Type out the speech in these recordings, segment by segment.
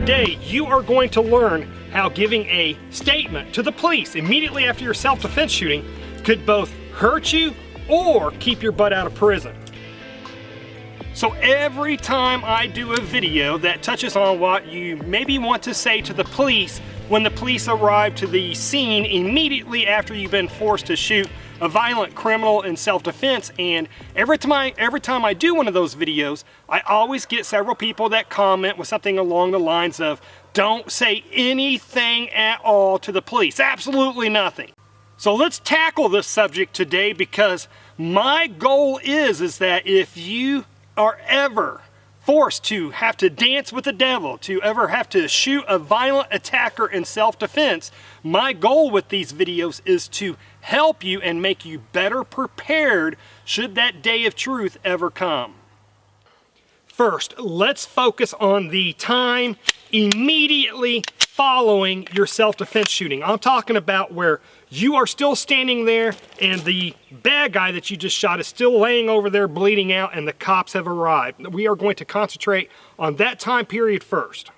Today, you are going to learn how giving a statement to the police immediately after your self-defense shooting could both hurt you or keep your butt out of prison. So every time I do a video that touches on what you maybe want to say to the police when the police arrive to the scene immediately after you've been forced to shoot a violent criminal in self-defense, and every time I do one of those videos, I always get several people that comment with something along the lines of, don't say anything at all to the police, absolutely nothing. So let's tackle this subject today, because my goal is that if you are ever forced to have to dance with the devil, to ever have to shoot a violent attacker in self-defense, my goal with these videos is to help you and make you better prepared should that day of truth ever come. First, let's focus on the time immediately following your self-defense shooting. I'm talking about where you are still standing there and the bad guy that you just shot is still laying over there bleeding out and the cops have arrived. We are going to concentrate on that time period first.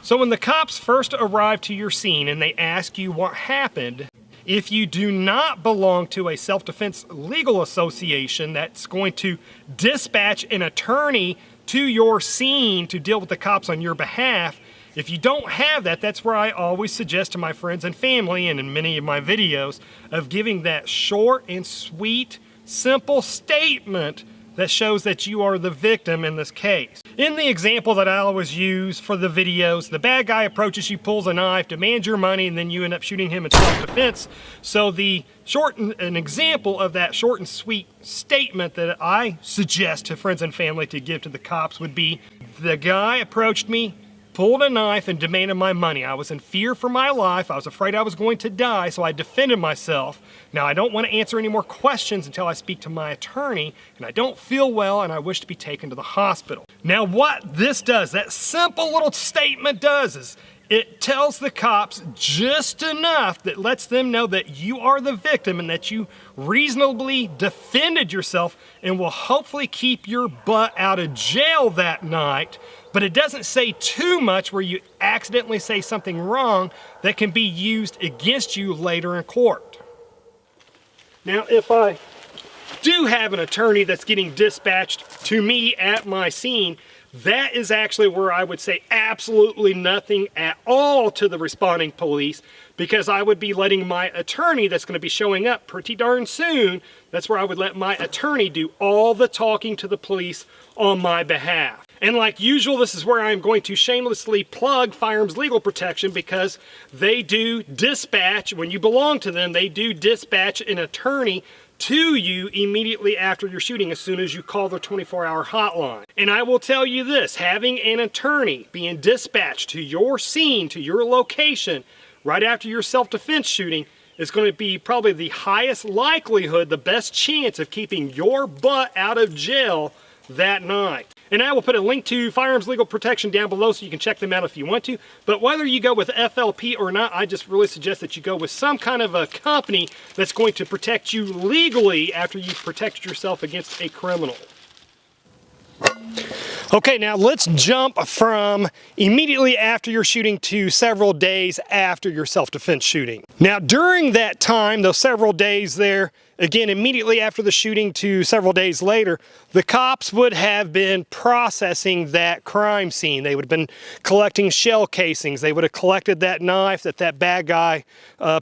So when the cops first arrive to your scene and they ask you what happened, if you do not belong to a self-defense legal association that's going to dispatch an attorney to your scene to deal with the cops on your behalf, if you don't have that, that's where I always suggest to my friends and family, and in many of my videos, of giving that short and sweet, simple statement that shows that you are the victim in this case. In the example that I always use for the videos, the bad guy approaches you, pulls a knife, demands your money, and then you end up shooting him in self-defense. So an example of that short and sweet statement that I suggest to friends and family to give to the cops would be, the guy approached me, pulled a knife, and demanded my money. I was in fear for my life. I was afraid I was going to die, so I defended myself. Now, I don't want to answer any more questions until I speak to my attorney, and I don't feel well, and I wish to be taken to the hospital. Now, what this does, that simple little statement does, is it tells the cops just enough that lets them know that you are the victim and that you reasonably defended yourself and will hopefully keep your butt out of jail that night. But it doesn't say too much where you accidentally say something wrong that can be used against you later in court. Now, if I do have an attorney that's getting dispatched to me at my scene, that is actually where I would say absolutely nothing at all to the responding police, because I would be letting my attorney that's going to be showing up pretty darn soon, that's where I would let my attorney do all the talking to the police on my behalf. And like usual, this is where I'm going to shamelessly plug Firearms Legal Protection, because they do dispatch, when you belong to them, they do dispatch an attorney to you immediately after your shooting as soon as you call their 24-hour hotline. And I will tell you this, having an attorney being dispatched to your scene, to your location, right after your self-defense shooting is going to be probably the highest likelihood, the best chance of keeping your butt out of jail that night. And I will put a link to Firearms Legal Protection down below so you can check them out if you want to. But whether you go with FLP or not, I just really suggest that you go with some kind of a company that's going to protect you legally after you've protected yourself against a criminal. Okay, now let's jump from immediately after your shooting to several days after your self-defense shooting. Now, during that time, those several days there, again, immediately after the shooting to several days later, the cops would have been processing that crime scene. They would have been collecting shell casings. They would have collected that knife that bad guy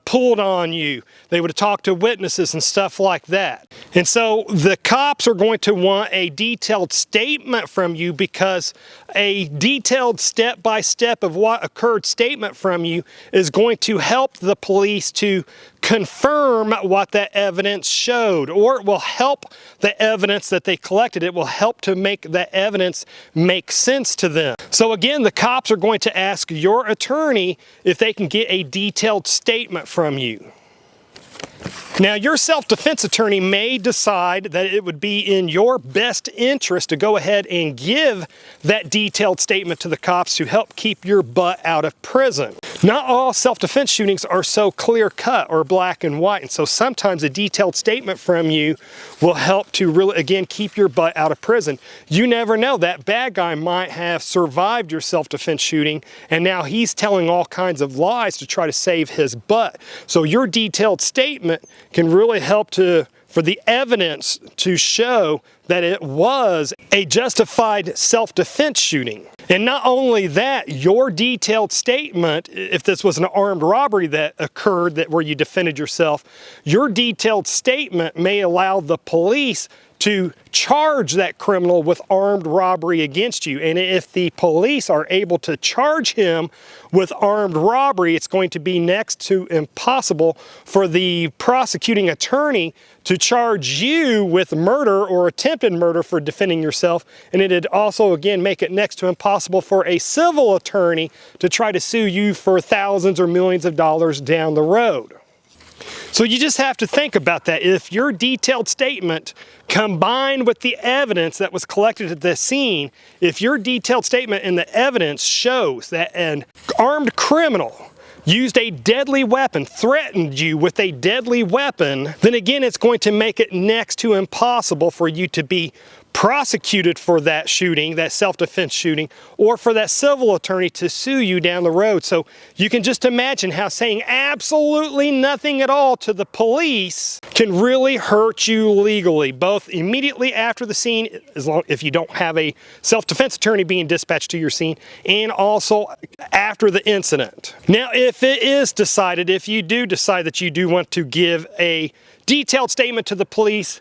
pulled on you. They would have talked to witnesses and stuff like that. And so the cops are going to want a detailed statement from you, because a detailed step-by-step of what occurred statement from you is going to help the police to confirm what that evidence showed, or it will help the evidence that they collected. It will help to make the evidence make sense to them. So again, the cops are going to ask your attorney if they can get a detailed statement from you. Now, your self-defense attorney may decide that it would be in your best interest to go ahead and give that detailed statement to the cops to help keep your butt out of prison. Not all self-defense shootings are so clear-cut or black and white, and so sometimes a detailed statement from you will help to really, again, keep your butt out of prison. You never know, that bad guy might have survived your self-defense shooting, and now he's telling all kinds of lies to try to save his butt. So your detailed statement can really help for the evidence to show that it was a justified self-defense shooting. And not only that, your detailed statement, if this was an armed robbery that occurred where you defended yourself, your detailed statement may allow the police to charge that criminal with armed robbery against you. And if the police are able to charge him with armed robbery, it's going to be next to impossible for the prosecuting attorney to charge you with murder or attempted murder for defending yourself. And it'd also, again, make it next to impossible for a civil attorney to try to sue you for thousands or millions of dollars down the road. So you just have to think about that. If your detailed statement combined with the evidence that was collected at the scene, if your detailed statement and the evidence shows that an armed criminal used a deadly weapon, threatened you with a deadly weapon, then again, it's going to make it next to impossible for you to be prosecuted for that shooting, that self-defense shooting, or for that civil attorney to sue you down the road. So you can just imagine how saying absolutely nothing at all to the police can really hurt you legally, both immediately after the scene, if you don't have a self-defense attorney being dispatched to your scene, and also after the incident. Now, if it is decided, if you do decide that you do want to give a detailed statement to the police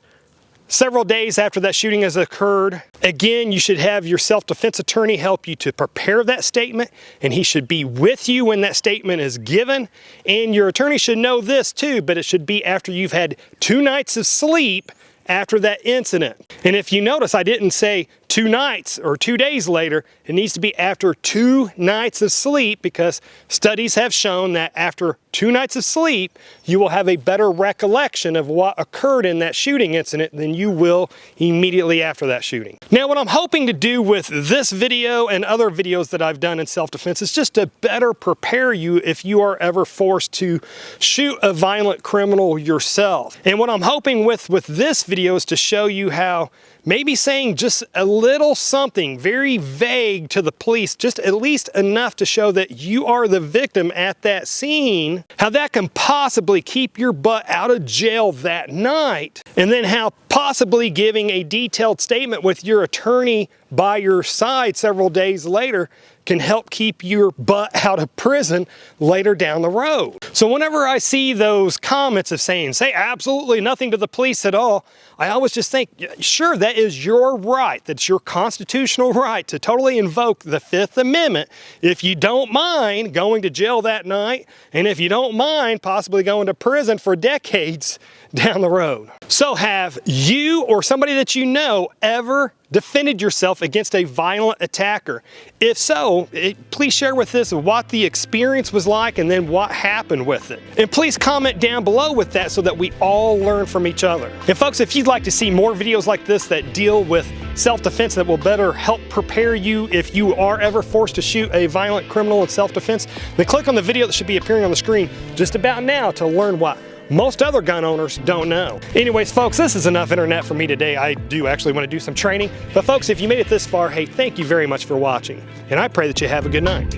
several days after that shooting has occurred, again, you should have your self-defense attorney help you to prepare that statement, and he should be with you when that statement is given. And your attorney should know this too, but it should be after you've had 2 nights of sleep after that incident. And if you notice, I didn't say 2 nights or 2 days later. It needs to be after 2 nights of sleep, because studies have shown that after 2 nights of sleep, you will have a better recollection of what occurred in that shooting incident than you will immediately after that shooting. Now, what I'm hoping to do with this video and other videos that I've done in self-defense is just to better prepare you if you are ever forced to shoot a violent criminal yourself. And what I'm hoping with this video is to show you how maybe saying just a little something very vague to the police, just at least enough to show that you are the victim at that scene, how that can possibly keep your butt out of jail that night, and then how possibly giving a detailed statement with your attorney by your side several days later can help keep your butt out of prison later down the road. So whenever I see those comments of saying, say absolutely nothing to the police at all, I always just think, sure, that is your right. That's your constitutional right to totally invoke the 5th Amendment if you don't mind going to jail that night, and if you don't mind possibly going to prison for decades down the road. So have you or somebody that you know ever defended yourself against a violent attacker? If so, please share with us what the experience was like and then what happened with it. And please comment down below with that so that we all learn from each other. And folks, if you'd like to see more videos like this that deal with self-defense that will better help prepare you if you are ever forced to shoot a violent criminal in self-defense, then click on the video that should be appearing on the screen just about now to learn what most other gun owners don't know. Anyways, folks, this is enough internet for me today. I do actually want to do some training. But folks, if you made it this far, hey, thank you very much for watching. And I pray that you have a good night.